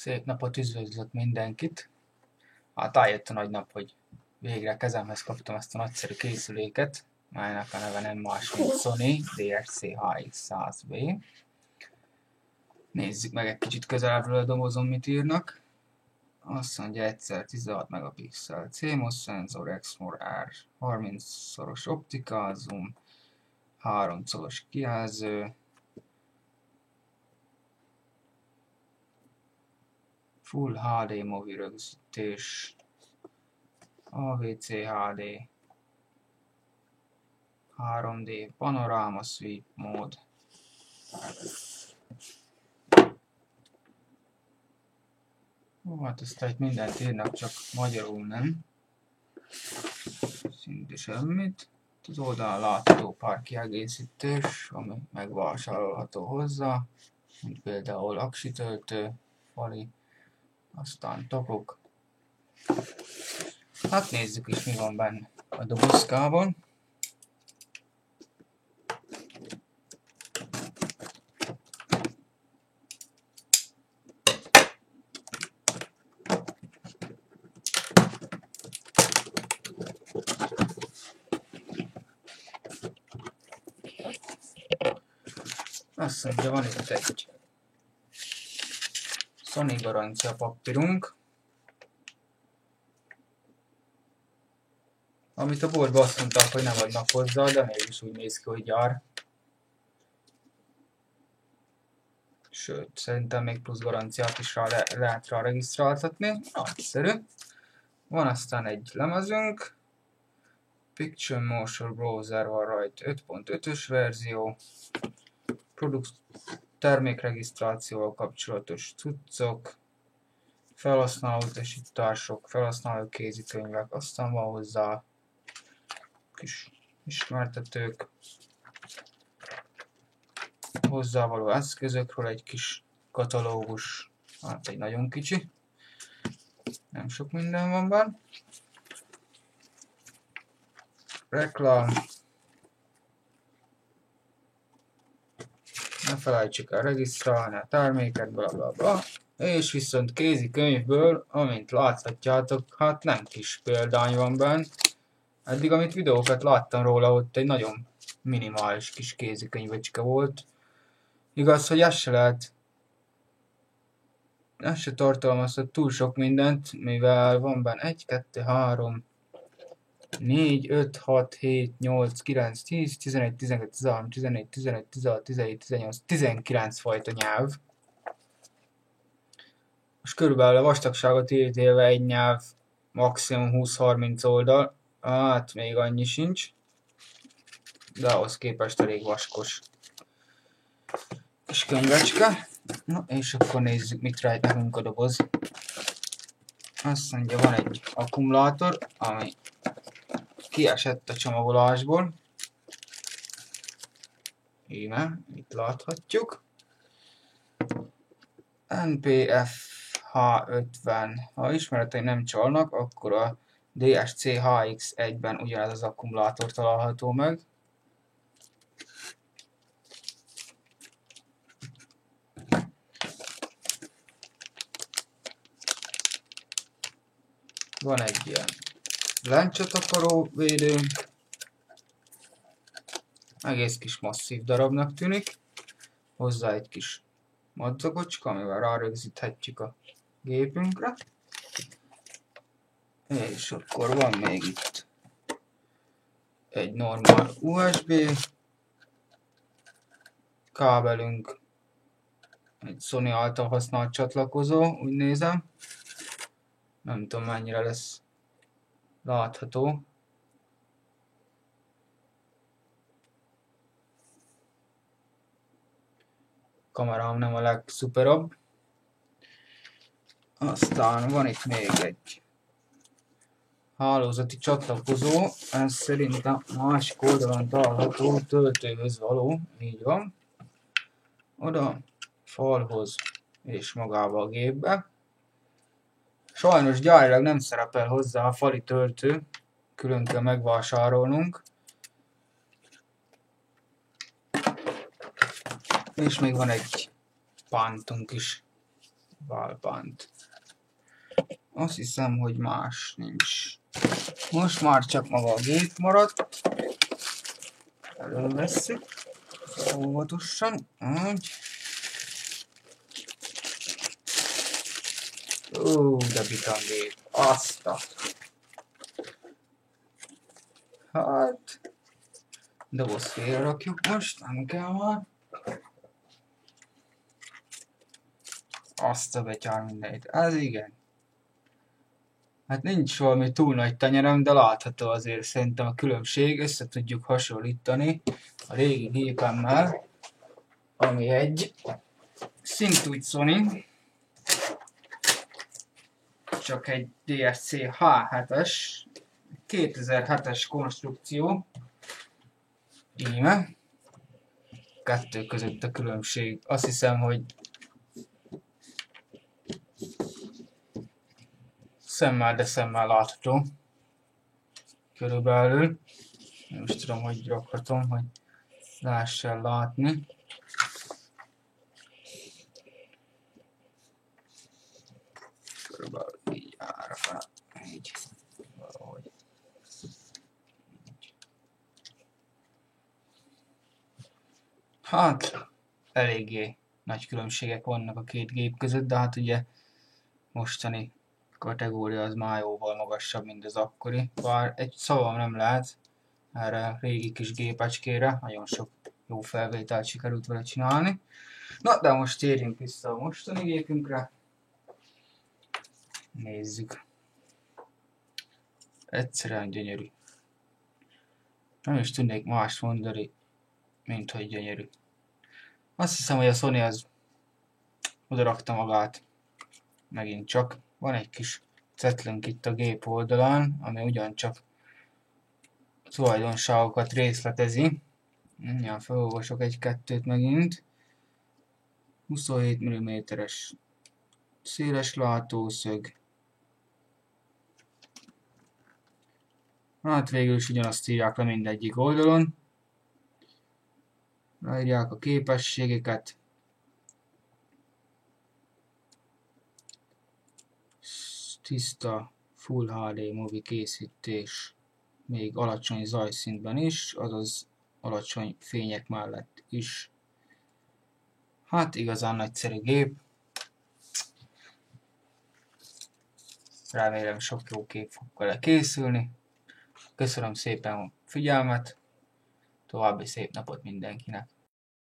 Szép napot, üdvözlök mindenkit! Hát eljött a nagy nap, hogy végre kezemhez kaptam ezt a nagyszerű készüléket, melynek a neve nem más, mint Sony DSC-HX100B. Nézzük meg egy kicsit közelebbről a dobozon, mit írnak. Azt mondja, 1x16 megapixel CMOS szenzor, XMOR R, 30-szoros optika, zoom, 3-szoros kijelző, Full HD movi rögzítés, AVC HD, 3D panoráma sweep mód. Hát aztán itt mindent írnak, csak magyarul nem. Szinte semmit. Az oldalon látható pár kiegészítés, ami megvásárolható hozzá, mint például aksitöltő, fali, aztán tokok. Hát nézzük is, mi van benne a dobozkában. Azt mondja, van itt egy Sony garancia papírunk, amit a boltban azt mondták, hogy nem adnak hozzá, de mégis úgy néz ki, hogy gyár. Sőt, szerintem még plusz garanciát is lehet rá regisztráltatni. Nagyszerű. Van aztán egy lemezünk. Picture Motion Browser van rajta, 5.5-ös verzió. Termékregisztrációval kapcsolatos cuccok. Felhasználóutasítások, felhasználó kézikönyvek, aztán van hozzá kis ismertetők, hozzávaló eszközökről egy kis katalógus, hát egy nagyon kicsi, nem sok minden van benne. Reklám, ne felejtsük el regisztrálni a terméket, bla bla bla. És viszont kézikönyvből, amint láthatjátok, hát nem kis példány van benne. Eddig, amit videókat láttam róla, ott egy nagyon minimális kis kézikönyvecske volt. Igaz, hogy ez se tartalmazhat túl sok mindent, mivel van benne 1, 2, 3, 4, 5, 6, 7, 8, 9, 10, 11, 12, 13, 14, 15, 16, 17, 18, 19 fajta nyelv. Most körülbelül a vastagságot ítélve egy nyelv maximum 20-30 oldal, hát még annyi sincs, de ahhoz képest elég vaskos kis könyvecske. Na és akkor nézzük, mit rejt nekünk a doboz. Azt mondja, van egy akkumulátor, ami kiesett a csomagolásból. Íme, itt láthatjuk. NPF H50. Ha ismeretei nem csalnak, akkor a DSC HX1-ben ugyanez az akkumulátor található meg. Van egy ilyen lencsetakaró védőnk. Egész kis masszív darabnak tűnik. Hozzá egy kis madzagocska, amivel rárögzíthetjük a gépünkre. És akkor van még itt egy normál USB kábelünk, egy Sony által használt csatlakozó, úgy nézem. Nem tudom, mennyire lesz látható. A kamerám nem a legszuperabb. Aztán van itt még egy hálózati csatlakozó, ez szerintem a másik oldalon található, töltőhöz való, így van. Oda, falhoz és magába a gépbe. Sajnos gyárilag nem szerepel hozzá a fali töltő, külön kell megvásárolnunk. És még van egy pántunk is Valband. Azt hiszem, hogy más nincs. Most már csak maga a gép maradt. Elővesszük. Óvatosan. Úgy. De bitangép. Azt a... Hát... Doboz félrakjuk most, nem kell már. Azt a betyár mindenit. Ez igen. Hát nincs valami túl nagy tenyerem, de látható azért szerintem a különbség. Össze tudjuk hasonlítani a régi gépemmel, ami egy szintúgy Sony, csak egy DSC H7-es, 2007-es konstrukció. Íme. Kettő között a különbség. Azt hiszem, hogy szemmel, de szemmel látható. Körülbelül. Nem is tudom, hogy rakhatom, hogy lássál látni. Körülbelül így ára fel. Így. Valahogy. Hát, eléggé nagy különbségek vannak a két gép között, de hát ugye mostani kategória az már jóval magasabb, mint az akkori. Bár egy szavam nem lehet erre a régi kis gépecskére, nagyon sok jó felvételt sikerült vele csinálni. Na, de most térjünk vissza a mostani gépünkre. Nézzük. Egyszerűen gyönyörű. Nem is tudnék más mondani, mint hogy gyönyörű. Azt hiszem, hogy a Sony az odarakta magát. Megint csak. Van egy kis cetlünk itt a gép oldalán, ami ugyancsak tulajdonságokat részletezi. Ja, felolvasok egy-kettőt megint. 27 mm-es széles látószög. Hát végül is ugyanazt írják le mindegyik oldalon. Leírják a képességeket. Tiszta Full HD movie készítés, még alacsony zajszintben is, azaz alacsony fények mellett is. Hát igazán nagyszerű gép. Remélem sok jó kép fog vele készülni. Köszönöm szépen a figyelmet, további szép napot mindenkinek!